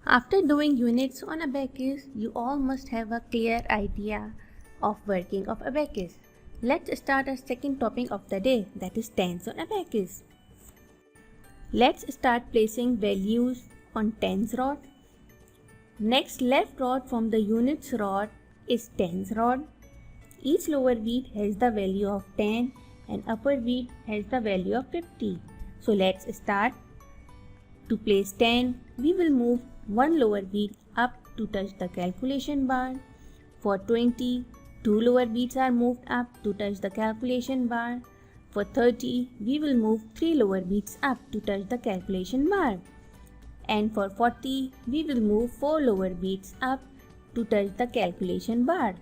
After doing units on abacus, you all must have a clear idea of working of abacus. Let's start our second topic of the day, that is tens on abacus. Let's start placing values on tens rod. Next left rod from the units rod is tens rod. Each lower bead has the value of 10 and upper bead has the value of 50. So let's start. To place 10, we will move one lower bead up to touch the calculation bar. For 20, two lower beads are moved up to touch the calculation bar. For 30, we will move three lower beads up to touch the calculation bar. And for 40, we will move four lower beads up to touch the calculation bar.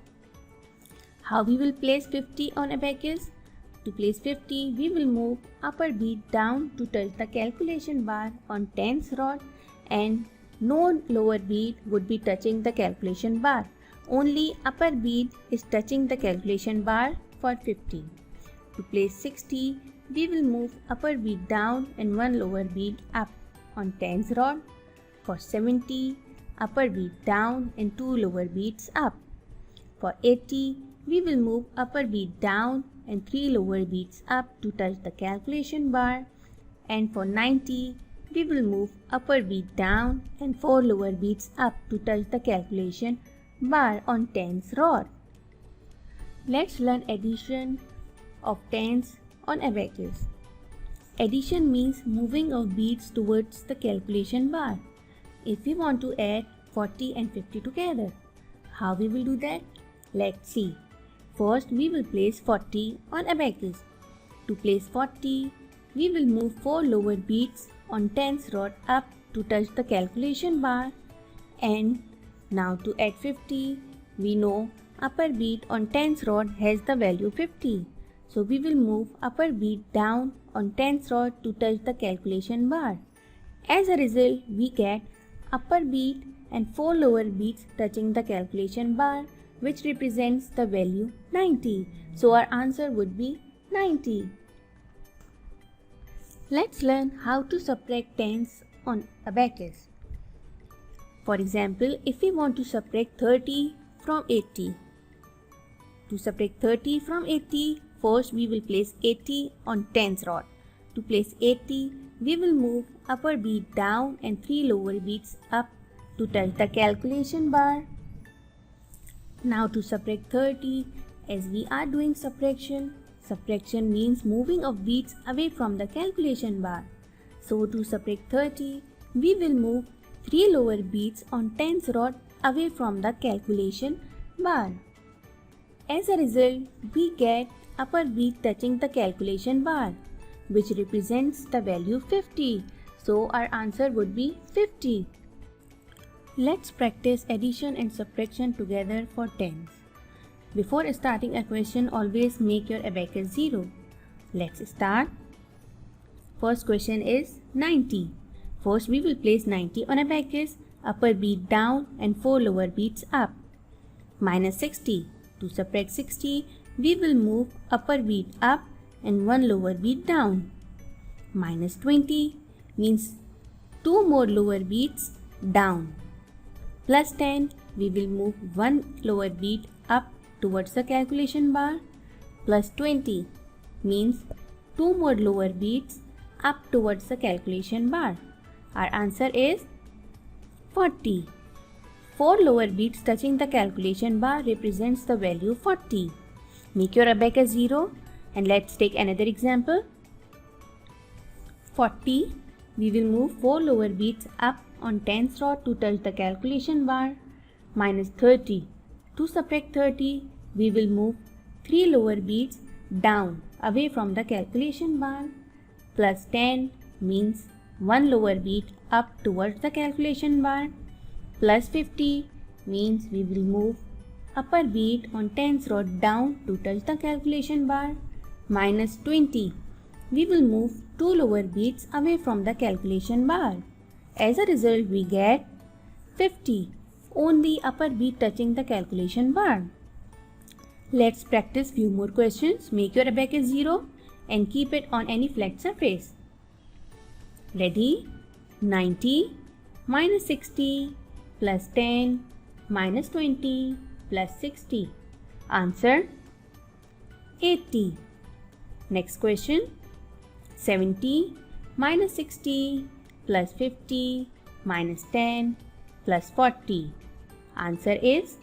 How we will place 50 on abacus? To place 50, we will move upper bead down to touch the calculation bar on tens rod, and no lower bead would be touching the calculation bar. Only upper bead is touching the calculation bar for 50. To place 60, we will move upper bead down and one lower bead up on tens rod. For 70, upper bead down and two lower beads up. For 80, we will move upper bead down and three lower beads up to touch the calculation bar. And for 90, we will move upper bead down and four lower beads up to touch the calculation bar on tens rod. Let's learn addition of tens on abacus. Addition means moving of beads towards the calculation bar. If we want to add 40 and 50 together, how we will do that? Let's see. First, we will place 40 on abacus. To place 40, we will move four lower beads on tens rod up to touch the calculation bar. And now to add 50, we know upper bead on tens rod has the value 50. So we will move upper bead down on tens rod to touch the calculation bar. As a result, we get upper bead and four lower beads touching the calculation bar, which represents the value 90. So our answer would be 90. Let's learn how to subtract tens on abacus. For example, if we want to subtract 30 from 80. To subtract 30 from 80, first we will place 80 on tens rod. To place 80, we will move upper bead down and three lower beads up to touch the calculation bar. Now to subtract 30, as we are doing subtraction means moving of beads away from the calculation bar. So to subtract 30, we will move three lower beads on tens rod away from the calculation bar. As a result, we get upper bead touching the calculation bar, which represents the value 50. So our answer would be 50. Let's practice addition and subtraction together for tens. Before starting a question, always make your abacus 0. Let's start. First question is 90. First we will place 90 on abacus, upper bead down and four lower beads up. Minus 60. To subtract 60, we will move upper bead up and one lower bead down. Minus 20 means two more lower beads down. Plus 10, we will move one lower bead up towards the calculation bar. Plus 20 means two more lower beads up towards the calculation bar. Our answer is 40. Four lower beads touching the calculation bar represents the value 40. Make your abacus 0 and let's take another example. 40, we will move four lower beads up on tens rod to touch the calculation bar. Minus 30. To subtract 30, we will move three lower beads down away from the calculation bar. Plus 10 means one lower bead up towards the calculation bar. Plus 50 means we will move upper bead on tens rod down to touch the calculation bar. Minus 20, we will move two lower beads away from the calculation bar. As a result, we get 50, only upper bead touching the calculation bar. Let's practice few more questions. Make your abacus 0 and keep it on any flat surface. Ready? 90. minus 60 plus 10 minus 20 plus 60. Answer 80. Next question. 70 minus 60 plus 50 minus 10 plus 40. Answer is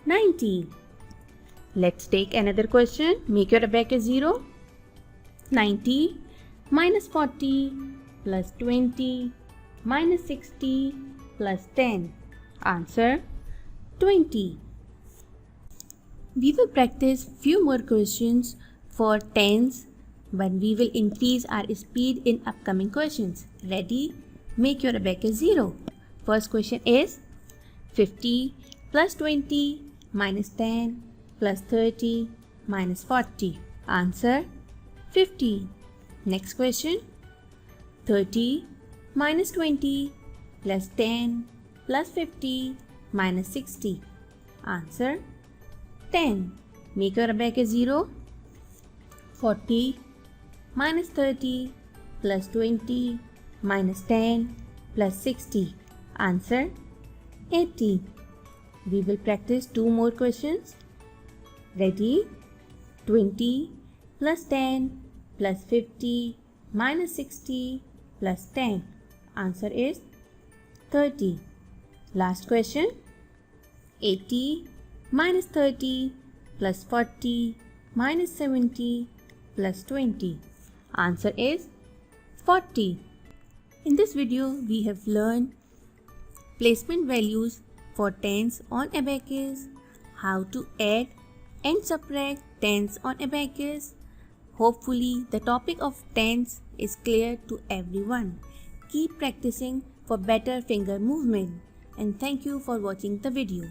90. Let's take another question. Make your abacus 0. 90 minus 40 plus 20 minus 60 plus 10. Answer 20. We will practice few more questions for tens, but we will increase our speed in upcoming questions. Ready? Make your abacus 0. First question is 50 plus 20 minus 10 plus 30 minus 40. Answer 50. Next question. 30 minus 20 plus 10 plus 50 minus 60. Answer 10. Make your abacus 0. 40 minus 30 plus 20 minus 10 plus 60. Answer 80. We will practice two more questions. Ready? 20 plus 10 plus 50 minus 60 plus 10. Answer is 30. Last question. 80 minus 30 plus 40 minus 70 plus 20. Answer is 40. In this video, we have learned placement values for tens on abacus, how to add and subtract tens on abacus. Hopefully, the topic of tens is clear to everyone. Keep practicing for better finger movement, and thank you for watching the video.